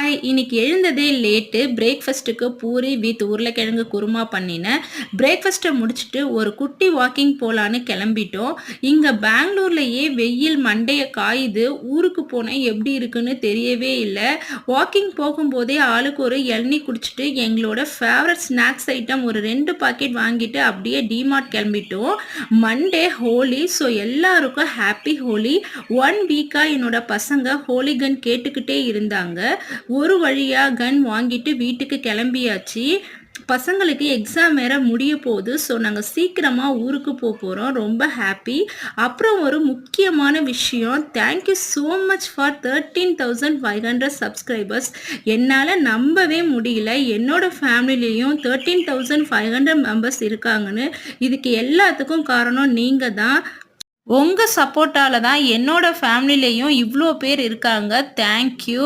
Hi! இன்னைக்கு எழுந்ததே late. பிரேக்ஃபாஸ்ட்டுக்கு puri with உருளைக்கிழங்கு குருமா பண்ணினேன். பிரேக்ஃபாஸ்ட்ட முடிச்சுட்டு ஒரு குட்டி வாக்கிங் போலான்னு கிளம்பிட்டோம். இங்க பெங்களூர்லயே வெயில் மண்டைய காயுது. ஊருக்கு போனா எப்படி இருக்குன்னு தெரியவே இல்ல. வாக்கிங் போகும்போதே ஆளுக்கு ஒரு இளநீ குடிச்சிட்டு எங்களோட ஃபேவரட் ஸ்நாக்ஸ் ஐட்டம் ஒரு 2 பாக்கெட் வாங்கிட்டு அப்படியே டிமார்ட் கிளம்பிட்டோம். மண்டே ஹோலி. ஸோ எல்லாருக்கும் ஹேப்பி ஹோலி. 1 வீக்கா என்னோட பசங்க ஹோலி கன் கேட்டுக்கிட்டே இருந்தாங்க. ஒரு வழியா கன் வாங்கிட்டு வீட்டுக்கு கிளம்பியாச்சு. பசங்களுக்கு எக்ஸாம் வேற முடிய போகுது. ஸோ நாங்கள் சீக்கிரமாக ஊருக்கு போகிறோம். ரொம்ப ஹாப்பி. அப்புறம் ஒரு முக்கியமான விஷயம், thank you so much for 13,500 subscribers. என்னால் நம்பவே முடியல. என்னோட ஃபேமிலிலையும் 13,500 மெம்பர்ஸ் இருக்காங்கன்னு. இதுக்கு எல்லாத்துக்கும் காரணம் நீங்கள் தான். உங்கள் சப்போர்ட்டால தான் என்னோட ஃபேமிலிலையும் இவ்வளோ பேர் இருக்காங்க. தேங்க்யூ.